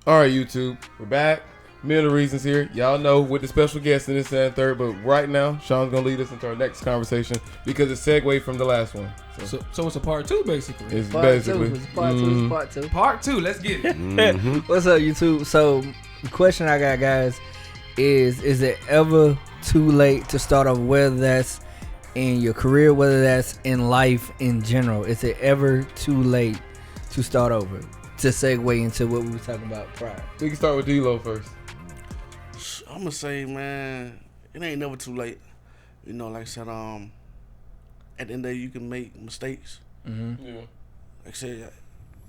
All right, YouTube, we're back. Middle Reasons here. Y'all know with the special guest in this and third, but right now, Sean's going to lead us into our next conversation because it's segued from the last one. So it's a part two, basically. It's Part basically. two. It's part two. It's part two. Part two, let's get it. What's up, YouTube? So, the question I got, guys, is it ever too late to start off, whether that's in your career, whether that's in life in general? Is it ever too late to start over? To segue into what we were talking about prior. We can start with D-Lo first. I'm gonna say, man, it ain't never too late. You know, like I said, at the end of the day, you can make mistakes. Mm-hmm. Yeah. Like I said,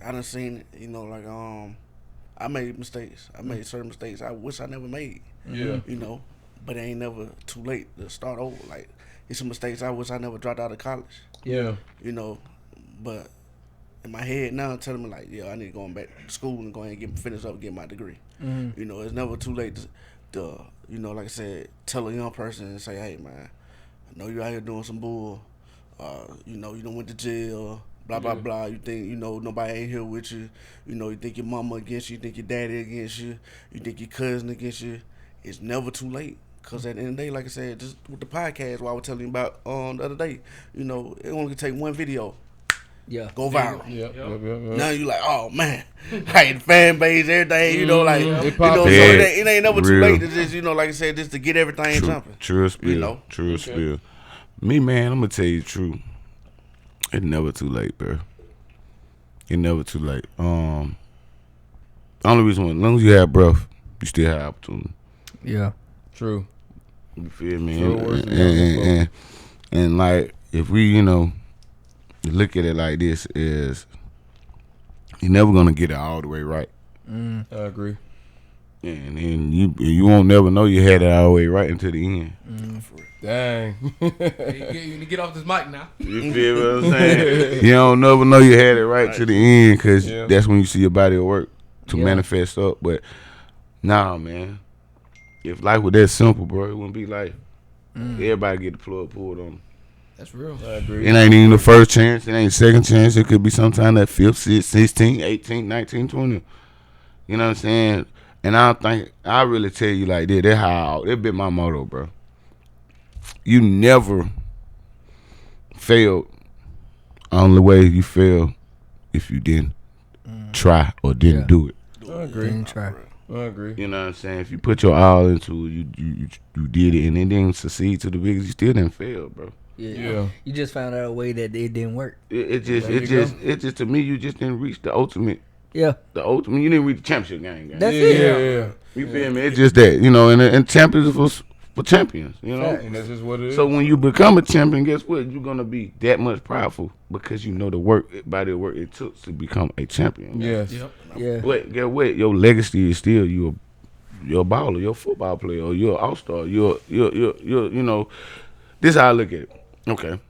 I done seen it. You know, like I made mistakes. I made certain mistakes I wish I never made. Yeah. You know, but it ain't never too late to start over. Like, it's some mistakes I wish I never dropped out of college. Yeah. You know, but in my head now, telling me like, yeah, I need to go back to school and go ahead and finish up and get my degree. Mm-hmm. You know, it's never too late to you know, like I said, tell a young person and say, hey, man, I know you out here doing some bull. You know, you done went to jail, blah, blah, blah. You think, you know, nobody ain't here with you. You know, you think your mama against you. You think your daddy against you. You think your cousin against you. It's never too late. Because at the end of the day, like I said, just with the podcast, what I was telling you about the other day, you know, it only take one video. Yeah. Go viral. Yep. Now you like, oh man, hey, the fan base, everything, you know, like, you know, so Yeah. it ain't never too Real. late to just, you know, like I said, just to get everything jumping. True spill. You know? True spill. Me, man, I'm gonna tell you the truth. It's never too late, bro. It's never too late. The only reason, as long as you have breath, you still have opportunity. Yeah. True. You feel me? True words And like, if we, you know, look at it like this, is you're never gonna get it all the way right. I agree. And then you won't never know you had it all the way right until the end. Dang. You get off this mic now. You feel what I'm saying? You don't never know you had it right to the end, because that's when you see your body at work to manifest up. But nah, man, if life was that simple, bro, it wouldn't be life. Everybody get the plug pulled on them. That's real. I agree. It ain't even the first chance. It ain't second chance. It could be sometime that 5th, 6th, 16th, 18th, 19th, 20th. You know what I'm saying? And I don't think, I really tell you like that. That been my motto, bro. You never failed. Only way you fail if you didn't try or didn't do it. I agree. Didn't try. I agree. You know what I'm saying? If you put your all into it, you did it, and it didn't succeed to the biggest, you still didn't fail, bro. Yeah. You just found out a way that it didn't work. It just to me, you just didn't reach the ultimate. Yeah. The ultimate, you didn't reach the championship game. That's it. Yeah. You feel me? It's just that, you know, and champions for champions, you know. And that's just what it is. So when you become a champion, guess what? You're gonna be that much prideful because you know the work it took to become a champion. Yes. Yep. Yeah. But get what? Your legacy is still you're a baller, you're a football player, or you're an all-star. You're you know. This is how I look at it. Okay.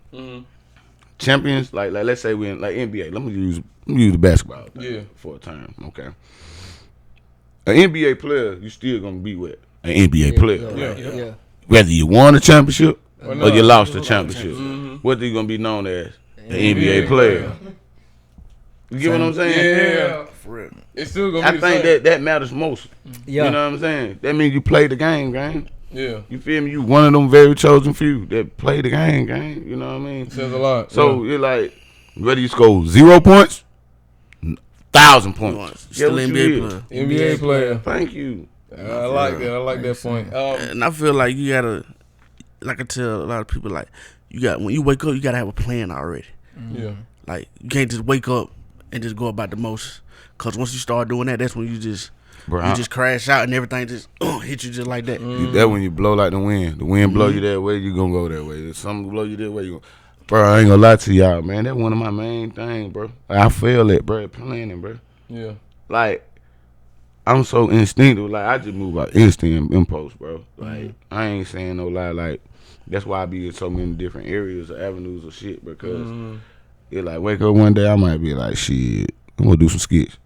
Champions, like let's say we're in like NBA. Let me use the basketball thing for a time. Okay. An NBA player, you still gonna be with an NBA player. Yeah. Whether you won a championship or not. you lost a championship, whether you're gonna be known as an NBA player. You get what I'm saying? Yeah. For real. It's still gonna I be the think same. that matters most. Yeah. You know what I'm saying? That means you play the game, gang. Yeah. You feel me? You one of them very chosen few that play the game, gang. You know what I mean? It says a lot. So you're like, whether you score 0 points, 1,000 points. Still Guess what NBA you player. NBA player. Thank you. I like that. I like that point. And I feel like you gotta, like I tell a lot of people, like, when you wake up, you gotta have a plan already. Yeah. Like, you can't just wake up and just go about the motions. Cause once you start doing that, that's when you just crash out and everything just hit you just like that. That when you blow like the wind. The wind blow you that way, you gonna go that way. If something blow you that way, you gonna. Bro, I ain't gonna lie to y'all, man. That's one of my main things, bro. I feel it, bro. Planning, bro. Yeah. Like, I'm so instinctive. Like, I just move by instinct, impulse, bro. Like, I ain't saying no lie. Like, that's why I be in so many different areas or avenues of shit, because it like wake up one day, I might be like, shit, I'm gonna do some skits.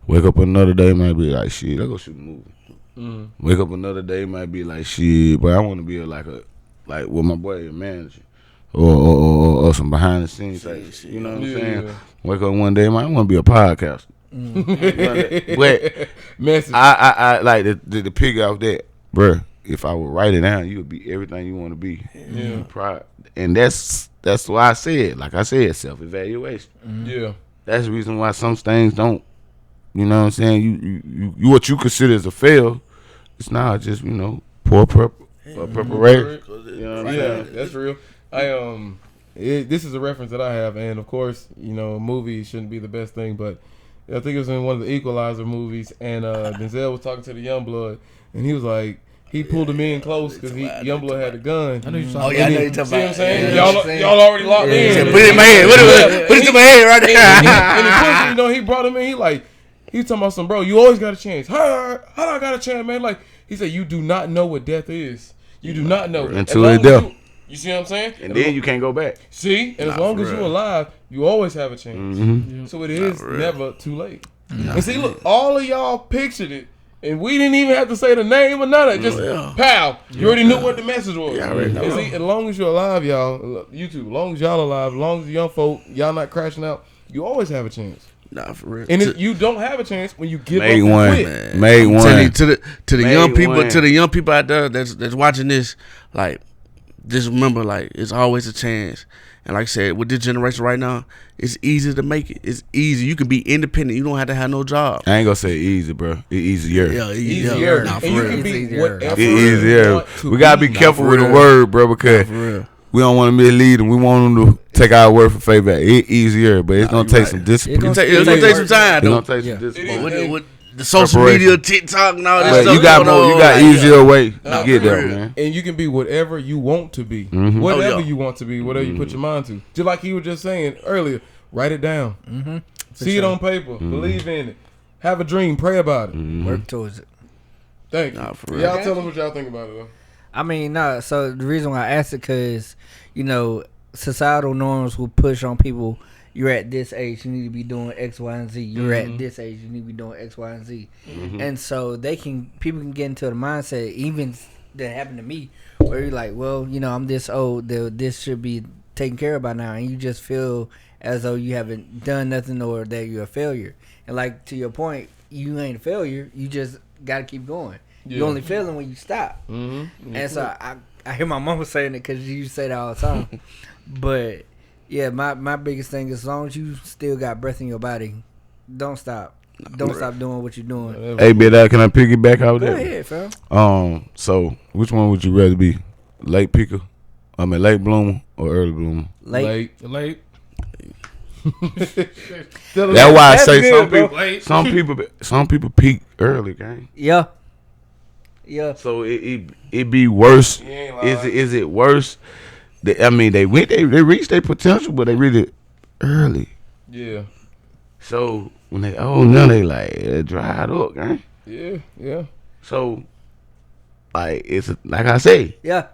Wake up another day, might be like, shit, let's go shoot a movie. Wake up another day, might be like, shit, but I want to be like with my boy, a manager, or some behind the scenes type shit. You know what I'm saying? Yeah. Wake up one day, I want to be a podcaster. But Message. I like the pick off that, bruh. If I would write it down, you would be everything you want to be. Yeah. Proud. And that's why I said, like I said, self-evaluation. Yeah. That's the reason why some things don't. You know what I'm saying? You what you consider as a fail, it's not just poor preparation. You know what I'm Yeah, saying? that's real. This is a reference that I have, and of course, a movie shouldn't be the best thing, but I think it was in one of the Equalizer movies, and Denzel was talking to the Youngblood, and he was like, he pulled him in close because Youngblood had a gun. I know you're Oh talking yeah, I about. know you're talking See what I'm about. saying? Yeah. Y'all already locked in. Put it in my head. Put it in my head right there. And he pushed, he brought him in. He was talking about some, bro, you always got a chance. How do I got a chance, man? Like, he said, you do not know what death is. You do not know. Until As it's long as there. You see what I'm saying? And then you can't go back. See? And as long as you're alive, you always have a chance. Mm-hmm. So it is never too late. And see, look, all of y'all pictured it. And we didn't even have to say the name or none of it. Just, pow. You already knew what the message was. Yeah, I already know. And see, as long as you're alive, y'all, YouTube, as long as y'all alive, as long as the young folk, y'all not crashing out, you always have a chance. Nah, for real. And you don't have a chance when you give Made up one. and quit. Made I'm one. telling you, to the Made young people, one. to the young people out there that's watching this, like, just remember, like, it's always a chance. And like I said, with this generation right now, it's easy to make it. It's easy. You can be independent. You don't have to have no job. I ain't gonna say easy, bro. It's easier. Yeah, Easier. Nah, for And you real. can be Easier. whatever It's you easier. want to We gotta be be. careful for with the real. word, bro, because For real. we don't want to mislead them. We want them to take our word for faith back. It's easier, but it's gonna you take right. some discipline. gonna It's gonna take some time, It's though. gonna take Yeah. some discipline. It With the social Preparation. media, TikTok, and all this But stuff. you got going more. You on, got like, easier way Nah, to get for there, real. man. And you can be whatever you want to be. Mhm. Whatever Oh, yeah. you want to be, whatever you put your mind to. Just like he was just saying earlier, write it down. Mm-hmm. See it on paper. Believe in it. Have a dream. Pray about it. Work towards it. Thank you. Nah, for real. Y'all tell them what y'all think about it, though. I mean, no. So the reason why I asked it, because societal norms will push on people. You're at this age, you need to be doing X, Y, and Z. You're at this age, you need to be doing X, Y, and Z. And so people can get into the mindset, even that happened to me, where you're like, well, I'm this old, this should be taken care of by now, and you just feel as though you haven't done nothing or that you're a failure. And like, to your point, you ain't a failure. You just got to keep going. Yeah. You're only failing when you stop. Mm-hmm. And so I hear my mama saying it because you say that all the time. But yeah, my biggest thing is, as long as you still got breath in your body, don't stop. Don't stop doing what you're doing. Hey, Bid, can I piggyback out Go that? ahead, fam. So which one would you rather be, late picker? Late bloomer or early bloomer? Late. Late. That's why I say good, bro. Late. some people peak early, gang. Yeah. Yeah. So it be worse. You ain't lying. Is it worse? They reached their potential, but they really early. Yeah. So when they now they like dried up, gang. Yeah. So like it's like I say, Yeah.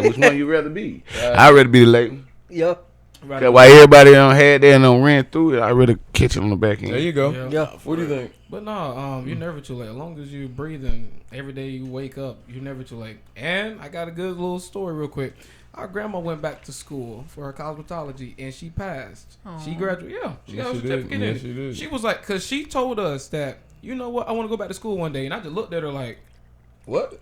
which one you rather be? I'd rather be the late one. Yeah. Cause while everybody had that and ran through it, I'd rather catch it on the back end. There you go. Yeah. Yeah. What do you think? But no, you're never too late. As long as you're breathing, every day you wake up, you're never too late. And I got a good little story real quick. Our grandma went back to school for her cosmetology, and she passed. She graduated. Yeah, she got Yes, a she did. certificate in Yes, it. she did. She was like, because she told us that, you know what, I want to go back to school one day. And I just looked at her like, What?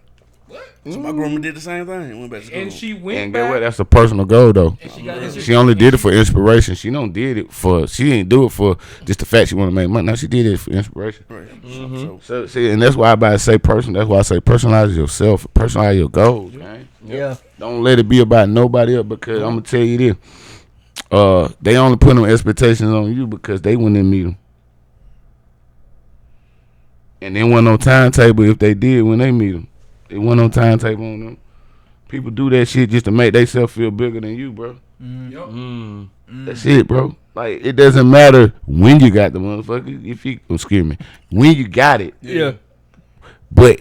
So my grandma did the same thing. Went back to school. and she went And get back. what? That's a personal goal though. And she got his She only did it for inspiration. She don't did it for. She didn't do it for just the fact she want to make money. No, she did it for inspiration. Right. Mm-hmm. So see, and that's why I about to say personal. That's why I say personalize yourself. Personalize your goals, man. Yeah. Don't let it be about nobody else, because I'm gonna tell you this. They only put them expectations on you because they wouldn't meet them. And there wasn't no timetable if they did when they meet them. There wasn't no timetable on them. People do that shit just to make themselves feel bigger than you, bro. Mm. That's it, bro. Like, it doesn't matter when you got the motherfucker. If you, excuse me, when you got it. Yeah. But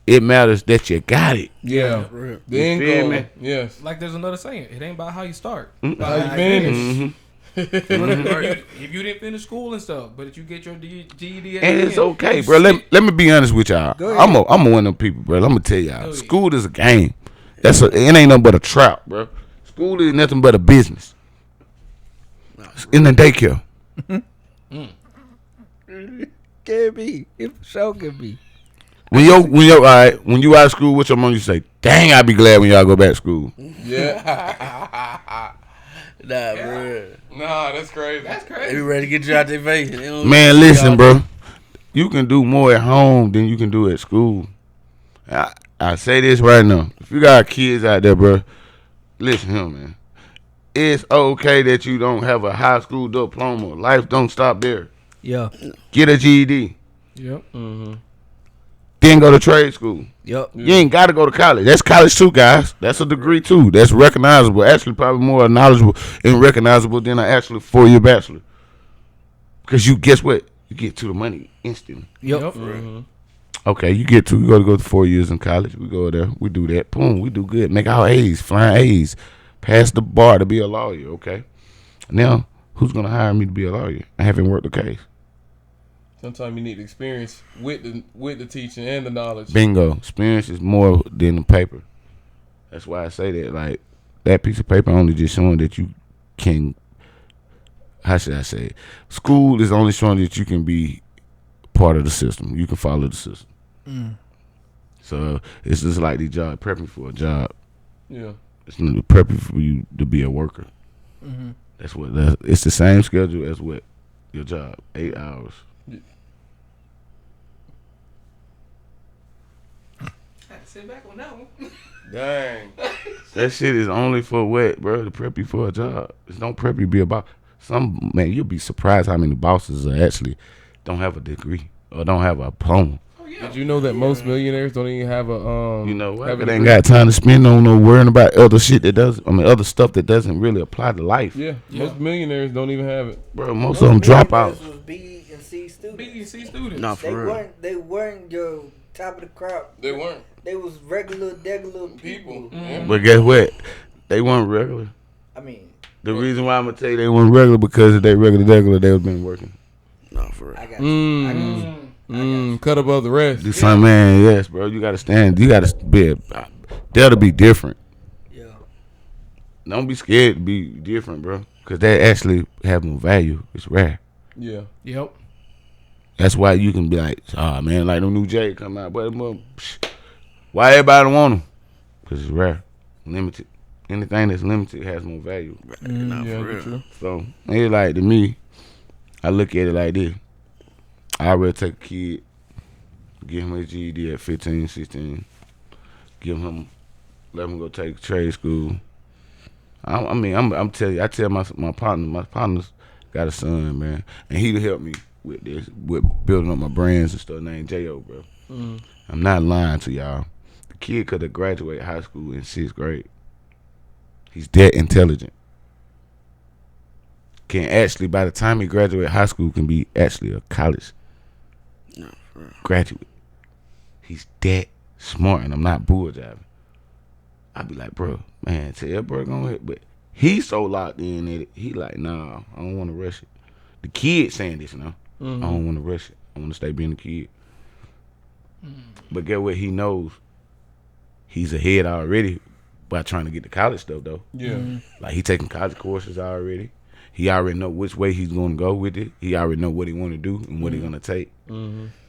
it matters that you got it. Yeah. Real. The end feel goal. me? Yes. Like there's another saying, it ain't about how you start. How About you finish? Mhm. If you didn't finish school and stuff, but if you get your GED at And the it's end, okay, you bro. sit- Let me be honest with y'all. Go ahead. I'm a one of them people, bro. I'm gonna tell y'all. Go ahead. School is a game. It ain't nothing but a trap, bro. School is nothing but a business. It's in the daycare. Can be. It for sure can be. When you all right, when you out of school, what's your mom? You say, "Dang, I be glad when y'all go back to school." Yeah. Nah, bro. Nah, that's crazy. That's They crazy. be ready to get you out their face. They don't Man, see listen, y'all. bro. You can do more at home than you can do at school. I say this right now. If you got kids out there, bro, listen here, man. It's okay that you don't have a high school diploma. Life don't stop there. Yeah. Get a GED. Yep. Mm-hmm. Then go to trade school. Yep. You ain't got to go to college. That's college too, guys. That's a degree too. That's recognizable. Actually, probably more knowledgeable and recognizable than an actual 4-year bachelor. Because you, guess what? You get to the money instantly. Yep. Mm-hmm. Okay, you go to 4 years in college. We go there. We do that. Boom. We do good. Make our A's, flying A's. Pass the bar to be a lawyer. Okay. Now, who's gonna hire me to be a lawyer? I haven't worked the case. Sometimes you need experience with the teaching and the knowledge. Bingo. Experience is more than the paper. That's why I say that. Like, that piece of paper only just showing that you can. How should I say it? School is only showing that you can be part of the system. You can follow the system. So it's just like the job, prepping for a job. Yeah. It's not prepping for you to be a worker. That's what. It's the same schedule as what your job, 8 hours. I had to sit back on that one. Dang. That shit is only for what, bro? To prep you for a job. It's don't prep you to be about some man. You'll be surprised how many bosses are actually don't have a degree or don't have a diploma. Oh yeah. Did you know that most millionaires don't even have a You know what? have a They ain't degree? got time to spend on no worrying about other shit that does. I mean, other stuff that doesn't really apply to life. Yeah. Yeah. Most millionaires don't even have it. Bro, most of them drop out. Was B and C students. BEC students. Nah, They for real. weren't. They weren't your top of the crop. They weren't They was regular people. people. But guess what? They weren't regular. I mean, The reason why I'm gonna tell you they weren't regular because if they regular, they would been working. Nah, for real. I got you. I got you. Cut above the rest. Do something, man. Yes, bro. You gotta stand. You gotta be. That'll be different. Yeah. Don't be scared to be different, bro. Because that actually have more value. It's rare. Yeah. Yep. That's why you can be like, oh man, like the new J come out, but why everybody want them? Because it's rare, limited. Anything that's limited has more value. Nah, Yeah, for real. true. So it's like to me, I look at it like this. I rather take a kid, give him a GED at 15, 16, let him go take trade school. I'm telling you, I tell my partners got a son, man, and he'll help me with this, with building up my brands and stuff named J.O., bro. I'm not lying to y'all. The kid could have graduated high school in 6th grade. He's that intelligent. Can actually, by the time he graduate high school, can be actually a college Nah, for real. graduate. He's that smart, and I'm not bull jiving. I be like, bro, man, tell bro go ahead, but he's so locked in that he like, nah, I don't want to rush it. The kid saying this now, I don't want to rush it. I want to stay being a kid. But get what he knows, he's ahead already by trying to get the college stuff though. Yeah. Like he taking college courses already. He already know which way he's going to go with it. He already know what he want to do and what he going to take.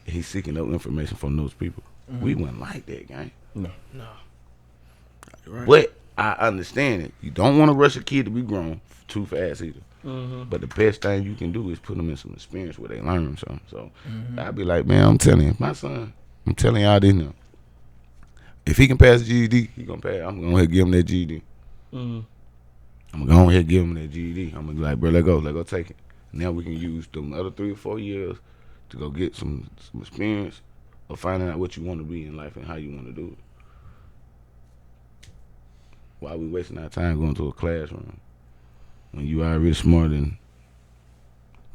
He's seeking those information from those people. We wasn't like that, gang. No. Right. But I understand it. You don't want to rush a kid to be grown too fast either. But the best thing you can do is put them in some experience where they learn something. So I'd be like, man, I'm telling you, my son, I'm telling y'all this now. If he can pass the GED, he gonna pass. I'm gonna give him that GED. I'm gonna go ahead and give him that GED. I'm gonna be like, bro, let go take it. Now we can use them other 3 or 4 years to go get some experience of finding out what you want to be in life and how you want to do it. Why we wasting our time going to a classroom when you already smarter than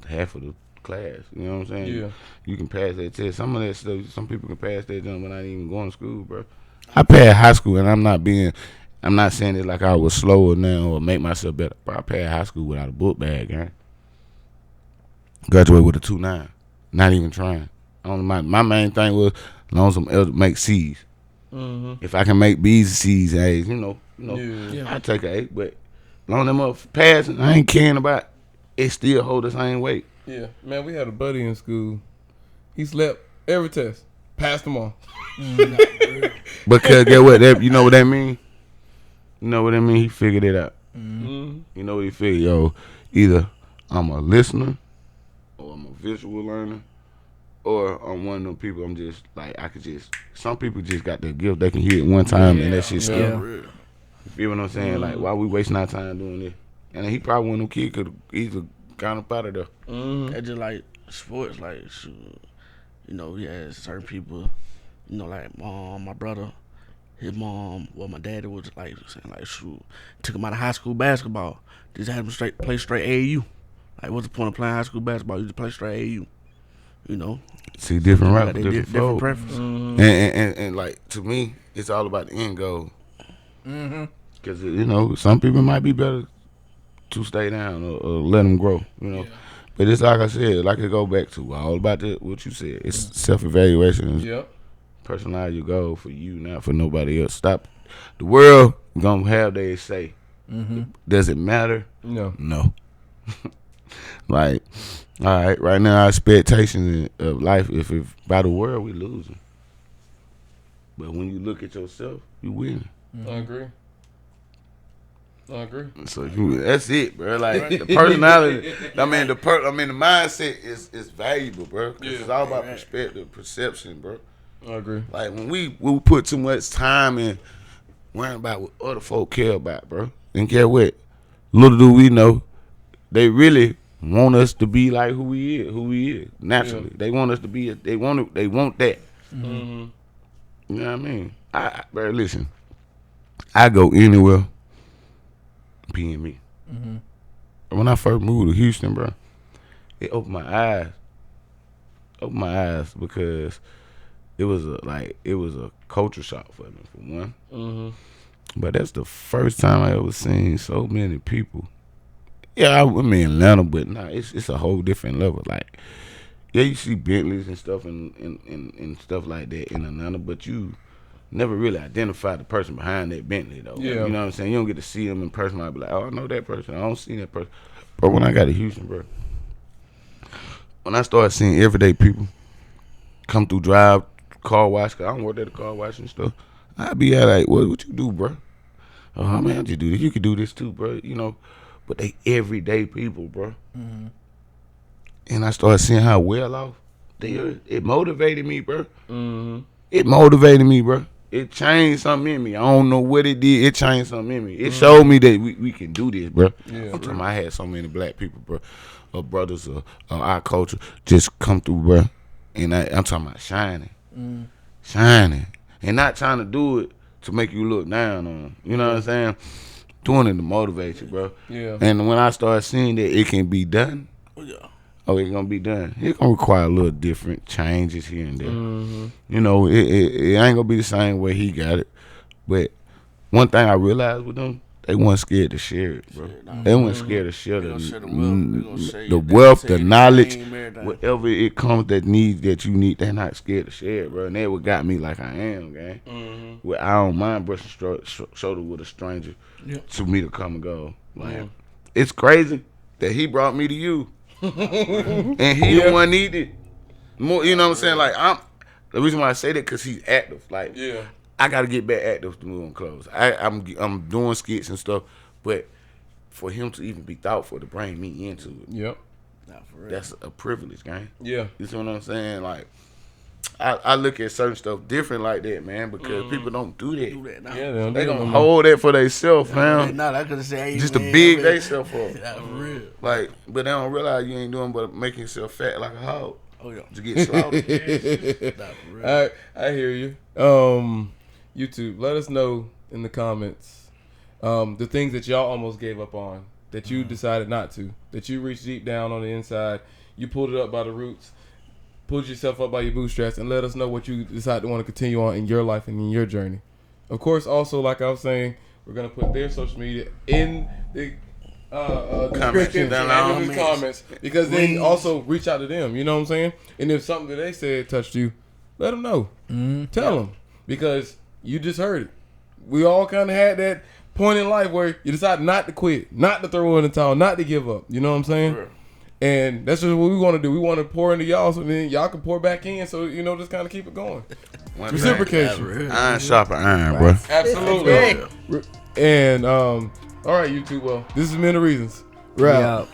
half of the class? You know what I'm saying? Yeah. You can pass that test. Some of that stuff, some people can pass that jump without even going to school, bro. I passed high school, and I'm not saying it like I was slower now or make myself better. Bro, I passed high school without a book bag, man. Graduated with a 2.9, not even trying. My main thing was as long as I'm able to make C's. If I can make B's and C's and A's, you know, Yeah. I take an A. But as long as them up passing, I ain't caring about it. Still hold the same weight. Yeah. Man, we had a buddy in school. He slept every test, passed them all. Because get what that you know what that mean? You know what that mean? He figured it out. Mm-hmm. You know what he figured? Yo, either I'm a listener, or I'm a visual learner, or I'm one of them people. I'm just like I could just. Some people just got the gift. They can hear it one time and that shit's Yeah. scary. You feel what I'm saying? Like why we wasting our time doing this? And he probably one of them kids could easily got up out of there. Mm-hmm. That's just like sports, like shoot, you know, he has certain people, you know, like my brother, his mom, well, my daddy was like saying like shoot, took him out of high school basketball, just had him play straight AAU. Like, what's the point of playing high school basketball? You just play straight AAU, you know. See, different Got routes, they different different fold. preferences. Mm-hmm. And like to me, it's all about the end goal. Because you know, some people might be better to stay down or let them grow. You know, but it's like I said, like it go back to all about what you said. It's self-evaluation. Yep. Personalize your goal for you, not for nobody else. Stop. The world gonna have their say. Does it matter? No. No. Like, all right, right now our expectations of life, if by the world we losing, but when you look at yourself, you winning. I agree. So that's it, bro. Like the personality, I mean the mindset is valuable, bro. 'Cause it's all about perspective, perception, bro. I agree. Like when we put too much time in worrying about what other folk care about, bro. And care what? Little do we know, they really want us to be like who we is naturally. They want us to be. They want that. Mm-hmm. You know what I mean? Bro, listen. I go anywhere. Being me. When I first moved to Houston, bro, it opened my eyes. Because it was a culture shock for me, for one. Mm-hmm. But that's the first time I ever seen so many people. Yeah, I'm in Atlanta, but nah, it's a whole different level. Like, yeah, you see Bentleys and stuff and stuff like that in Atlanta, but you never really identify the person behind that Bentley, though. Yeah. You know what I'm saying? You don't get to see them in person. I'd be like, oh, I know that person. I don't see that person. But when I got to Houston, bro, when I started seeing everyday people come through car wash, because I don't work at the car wash and stuff, I'd be like, what you do, bro? Oh, man, how'd you do this? You could do this too, bro. You know, but they everyday people, bro. And I started seeing how well off they are. It motivated me, bro. Mm-hmm. It motivated me, bro. It changed something in me. I don't know what it did. It changed something in me. It showed me that we can do this, bro. Yeah, I'm talking about I had so many black people, bro, or brothers of our culture just come through, bro. And I'm talking about shining. Shining. And not trying to do it to make you look down on them. You know what I'm saying? Doing it to motivate you, bro. Yeah. And when I started seeing that it can be done, it's gonna be done. It's gonna require a little different changes here and there. Mm-hmm. You know, it ain't gonna be the same way he got it. But one thing I realized with them, they weren't scared to share it, bro. They weren't scared to share the wealth, the knowledge, whatever it comes that you need. They're not scared to share it, bro. And that's what got me like I am, gang. Mm-hmm. Where I don't mind brushing shoulder with a stranger to me to come and go. Like, it's crazy that he brought me to you. And he the one needed more. You know what I'm saying? Like, the reason why I say that because he's active. Like, I gotta get back active to move on clothes. I'm doing skits and stuff, but for him to even be thoughtful to bring me into it, Yep. that's a privilege, gang. Yeah. You see what I'm saying? Like, I look at certain stuff different like that, man, because people don't do that. Yeah, They gonna hold that for themselves, man. Nah, I could say Just to big themselves up. That's real. Like, but they don't realize you ain't doing but making yourself fat like a hog. Oh yeah. To get slaughtered. That's real. I hear you. YouTube, let us know in the comments the things that y'all almost gave up on, that you decided not to, that you reached deep down on the inside, you pulled it up by the roots, pulled yourself up by your bootstraps, and let us know what you decide to want to continue on in your life and in your journey. Of course, also, like I was saying, we're going to put their social media in the description and in the comments, because then also reach out to them, you know what I'm saying? And if something that they said touched you, let them know. Tell them, because you just heard it. We all kind of had that point in life where you decide not to quit, not to throw in the towel, not to give up. You know what I'm saying? Sure. And that's just what we want to do. We want to pour into y'all, so then y'all can pour back in. So just kind of keep it going. Reciprocation. Iron sharper iron, bro. Absolutely. And all right, YouTube. Well, this has been the reasons. We're out.